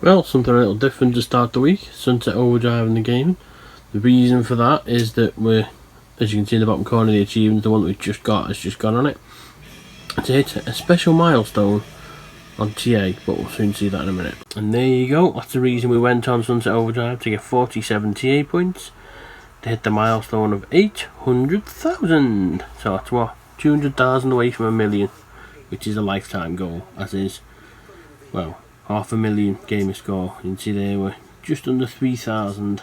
Well, something a little different to start the week. Sunset Overdrive in the game. The reason for that is that we're, as you can see in the bottom corner of the achievement, the one that we've just got has just gone on it. To hit a special milestone on TA, but we'll soon see that in a minute. And there you go, that's the reason we went on Sunset Overdrive, to get 47 TA points to hit the milestone of 800,000. So that's what, 200,000 away from 1 million, which is a lifetime goal, as is, well, 500,000 gamer score. You can see there we're just under 3,000,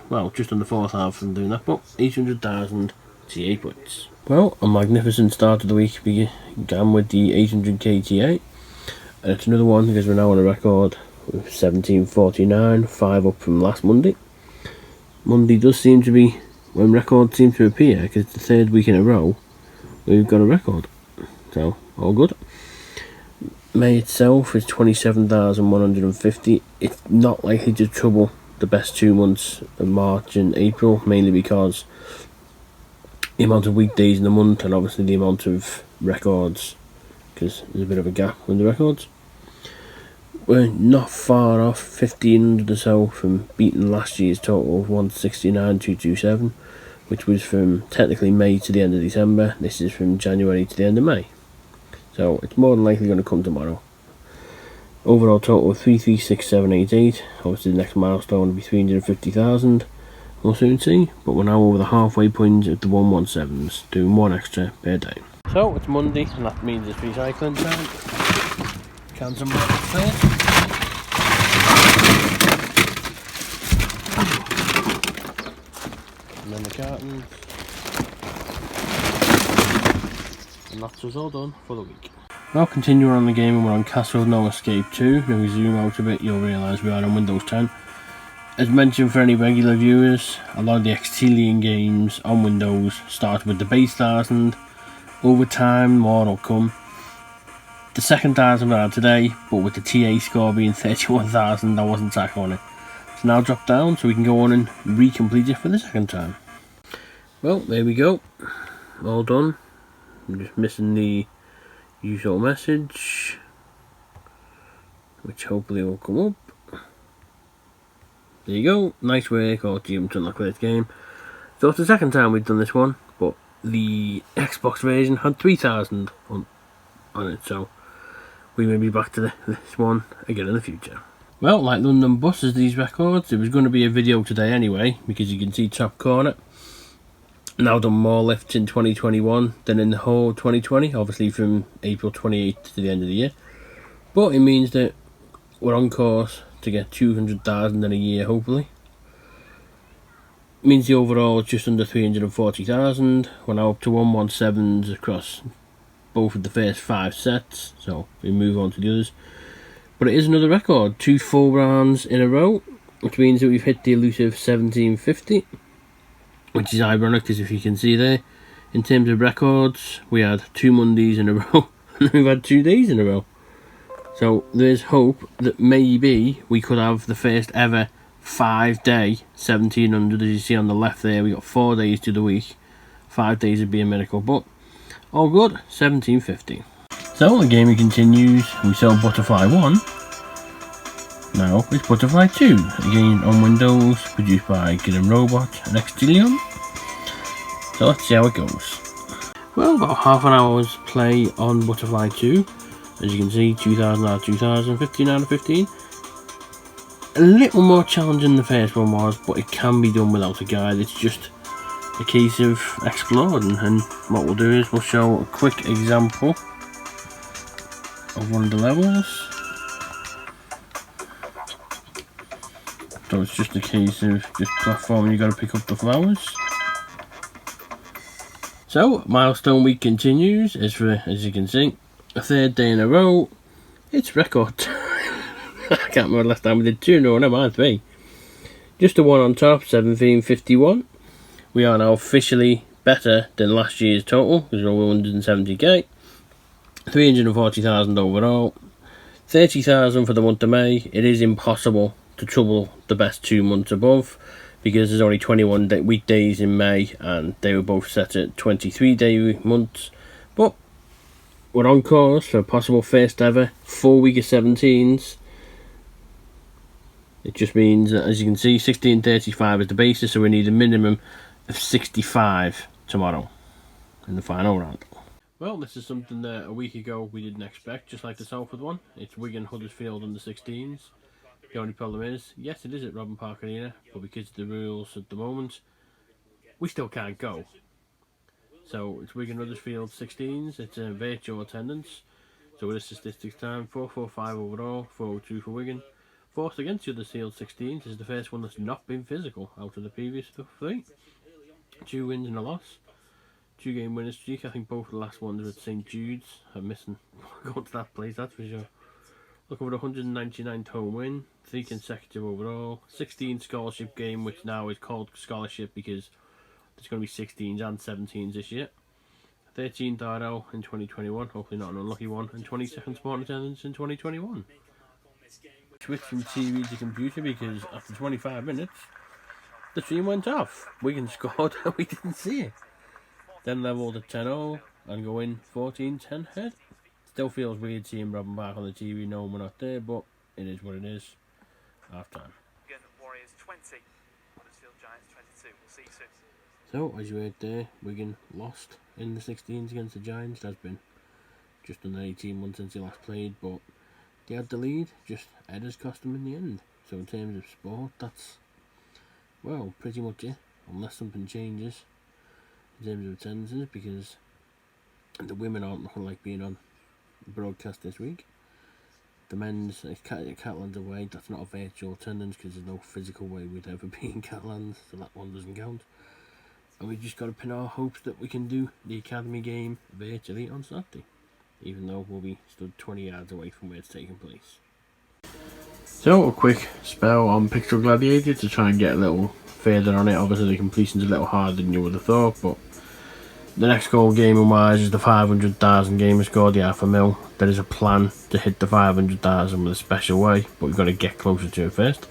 well, just under 4,000 doing that, but 800,000 TA points. Well, a magnificent start of the week began with the 800k TA, and it's another one because we're now on a record with 1749, 5 up from last Monday. Monday does seem to be when records seem to appear, because it's the third week in a row we've got a record, so all good. May itself is 27,150. It's not likely to trouble the best 2 months of March and April, mainly because the amount of weekdays in the month and obviously the amount of records, because there's a bit of a gap in the records. We're not far off 1,500 or so from beating last year's total of 169,227, which was from technically May to the end of December. This is from January to the end of May, so it's more than likely going to come tomorrow. Overall total of 336,788. Obviously the next milestone will be 350,000. We'll soon see, but we're now over the halfway point of the 117s, doing 1 extra per day. So it's Monday, and that means it's recycling time. Cans and bottles first. And then the cartons. And that's us all done for the week. Well, continuing on the game, and we're on Castle No Escape 2. Now we zoom out a bit, you'll realise we are on Windows 10. As mentioned for any regular viewers, a lot of the Xtilian games on Windows start with the base 1,000. Over time, more will come. The second 1,000 we had today, but with the TA score being 31,000, I wasn't tackling it. It's now dropped down, so we can go on and recomplete it for the second time. Well, there we go. All done. I'm just missing the usual message, which hopefully will come up. There you go, nice work, or Jim to unlock this game. So it's the second time we've done this one, but the Xbox version had 3,000 on it, so we may be back to this one again in the future. Well, like London buses, these records, it was going to be a video today anyway, because you can see top corner. Now done more lifts in 2021 than in the whole 2020, obviously from April 28th to the end of the year. But it means that we're on course to get 200,000 in a year, hopefully. It means the overall is just under 340,000. We're now up to 117s across both of the first 5 sets, so we move on to the others. But it is another record, 2 full rounds in a row, which means that we've hit the elusive 1750, which is ironic, because if you can see there, in terms of records, we had 2 Mondays in a row, and we've had 2 days in a row. So there's hope that maybe we could have the first ever 5-day 1,700. As you see on the left there, we got 4 days to the week. 5 days would be a miracle, but all good. 1,750. So the game continues. We saw Butterfly 1. Now it's Butterfly 2. Again on Windows, produced by Gidden Robot and Xtilian. So let's see how it goes. Well, about half an hour's play on Butterfly 2. As you can see, 2,000 out of 2,000, 15 out of 15. A little more challenging than the first one was, but it can be done without a guide. It's just a case of exploring, and what we'll do is we'll show a quick example of one of the levels. So it's just a case of just platforming, you got to pick up the flowers. So, milestone week continues, as you can see. A 3rd day in a row, it's record time. I can't remember last time we did 2 in a row, never mind 3. Just a 1 on top, 1751. We are now officially better than last year's total, because we're over 170k. 340,000 overall. 30,000 for the month of May. It is impossible to trouble the best 2 months above, because there's only 21 weekdays in May, and they were both set at 23-day months. But we're on course for a possible first ever full week of 17s. It just means that, as you can see, 1635 is the basis, so we need a minimum of 65 tomorrow in the final round. Well, this is something that a week ago we didn't expect, just like the Salford one. It's Wigan Huddersfield under 16s. The only problem is, yes, it is at Robin Park Arena, but because of the rules at the moment, we still can't go. So it's Wigan Huddersfield 16s. It's a virtual attendance. So with the statistics time, 445 overall, 402 for Wigan. Forced against the Huddersfield 16s is the first one that's not been physical out of the previous 3. 2 wins and a loss. 2-game winning streak. I think both the last ones were at St Jude's. I'm missing going to that place, that's for sure. Looking for 199th home win, 3 consecutive overall, 16 scholarship game, which now is called scholarship because there's going to be 16s and 17s this year. 13th RL in 2021, hopefully not an unlucky one, and 22nd sport attendance in 2021. Switched from TV to computer because after 25 minutes, the stream went off. Wigan scored and we didn't see it. Then levelled at 10-0 and go in 14-10 head. Still feels weird seeing Robin Park on the TV knowing we're not there, but it is what it is. Half time. Warriors 20, Huddersfield Giants 22. We'll see you soon. So, as you heard there, Wigan lost in the 16s against the Giants. That's been just under 18 months since they last played, but they had the lead, just headers cost them in the end. So in terms of sport, that's, well, pretty much it, unless something changes in terms of attendances, because the women aren't looking like being on broadcast this week. The men's, Catalan's away, that's not a virtual attendance because there's no physical way we'd ever be in Catalan, so that one doesn't count. And we just got to pin our hopes that we can do the academy game virtually on Saturday, even though we'll be stood 20 yards away from where it's taking place. So a quick spell on Pixel Gladiator to try and get a little further on it. Obviously the completion's a little harder than you would have thought, but the next goal gaming wise is the 500,000 gamer score, the $500,000. There is a plan to hit the 500,000 with a special way, but we've got to get closer to it first.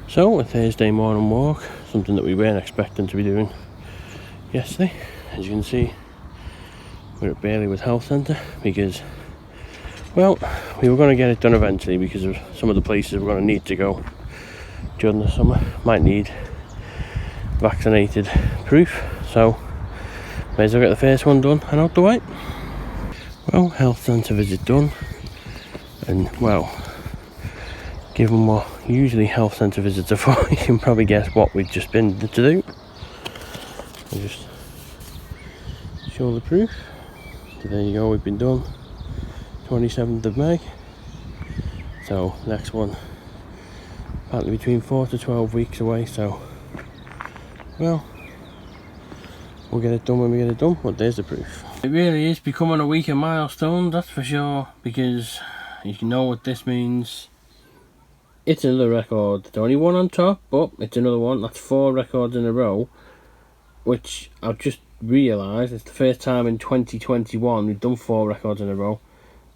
So a Thursday morning walk, something that we weren't expecting to be doing yesterday. As you can see, we're at Baileywood Health Centre because, well, we were going to get it done eventually because of some of the places we're going to need to go during the summer. Might need vaccinated proof, so may as well get the first one done and out the way. Well, health centre visit done, and well, given what usually health centre visits are for, you can probably guess what we've just been to do. I'll just show the proof. So there you go, we've been done 27th of May. So next one apparently between 4 to 12 weeks away, so well, we'll get it done when we get it done, but there's the proof. It really is becoming a week of milestone, that's for sure, because you know what this means. It's another record. There's only one on top, but it's another one. That's 4 records in a row, which I've just realised it's the first time in 2021 we've done 4 records in a row.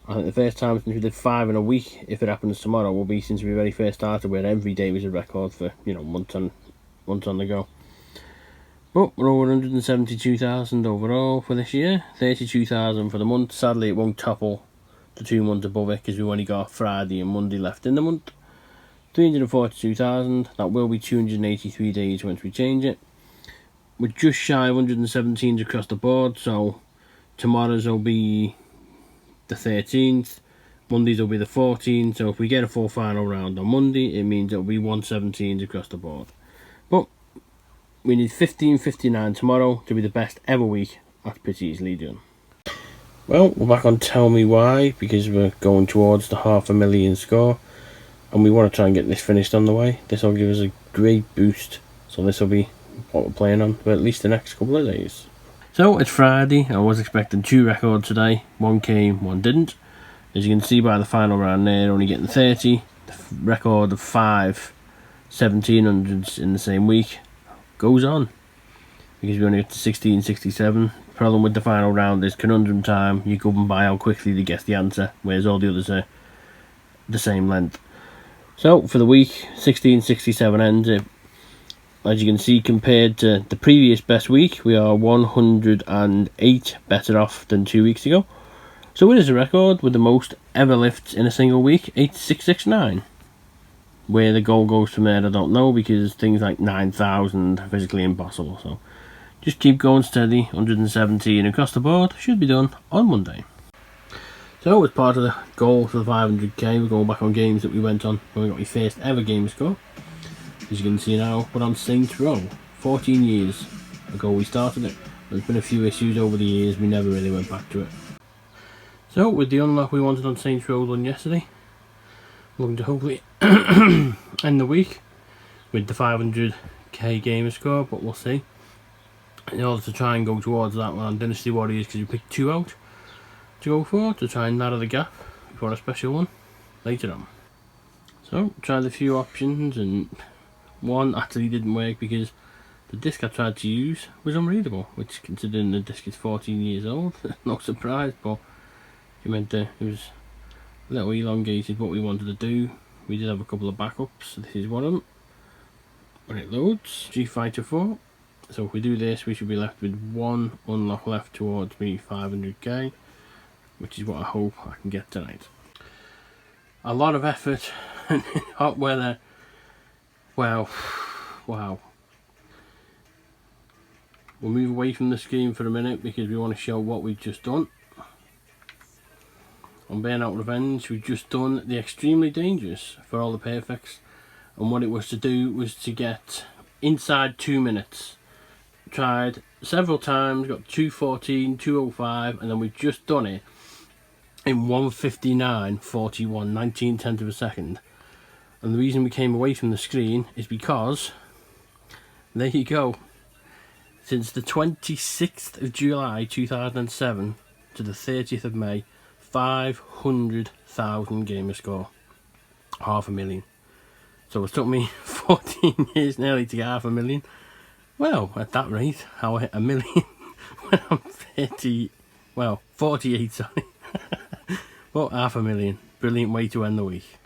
I think the first time since we did 5 in a week, if it happens tomorrow, will be since we very first started, where every day was a record for, you know, months on the go. But we're over 172,000 overall for this year, 32,000 for the month. Sadly, it won't topple the 2 months above it because we've only got Friday and Monday left in the month. 342,000, that will be 283 days once we change it. We're just shy of 117s across the board, so tomorrow's will be the 13th, Monday's will be the 14th, so if we get a full final round on Monday, it means it'll be 117s across the board. But we need 1559 tomorrow to be the best ever week. That's pretty easily done. Well, we're back on Tell Me Why, because we're going towards the 500,000 score, and we want to try and get this finished on the way. This will give us a great boost, so this will be what we're playing on for at least the next couple of days. So it's Friday. I was expecting 2 records today. One came, one didn't. As you can see by the final round there, only getting 30. The record of 5 1700s in the same week goes on, because we only get to 1667. Problem with the final round is conundrum time. You go by how quickly they guess the answer, whereas all the others are the same length. So for the week, 1667 ends it. As you can see, compared to the previous best week, we are 108 better off than 2 weeks ago. So it is a record with the most ever lifts in a single week, 8669. Where the goal goes from there, I don't know, because things like 9,000 are physically impossible. So just keep going steady. 117 across the board should be done on Monday. So as part of the goal for the 500k, we're going back on games that we went on when we got my first ever game score. As you can see now, we're on Saints Row. 14 years ago we started it. There's been a few issues over the years, we never really went back to it. So with the unlock we wanted on Saints Row done yesterday, looking to hopefully end the week with the 500k gamer score, but we'll see. In order to try and go towards that one on Dynasty Warriors, because we picked 2 out to go for, to try and narrow the gap for a special one later on. So tried a few options, and one actually didn't work because the disc I tried to use was unreadable, which, considering the disc is 14 years old, no surprise, but it meant that it was a little elongated what we wanted to do. We did have a couple of backups. This is one of them. When it loads, G Fighter 4. So if we do this, we should be left with 1 unlock left towards me 500k, which is what I hope I can get tonight. A lot of effort and hot weather. Wow. We'll move away from the screen for a minute because we want to show what we've just done. On Burnout Revenge, we've just done the extremely dangerous for all the perfects, and what it was to do was to get inside 2 minutes. Tried several times, got 2:14, 2:05, and then we've just done it in 1:59.41, 19/10 of a second. And the reason we came away from the screen is because, there you go, since the 26th of July 2007 to the 30th of May, 500,000 gamer score, 500,000. So it took me 14 years nearly to get 500,000. Well, at that rate, I'll hit 1 million when I'm 48, sorry. But 500,000, brilliant way to end the week.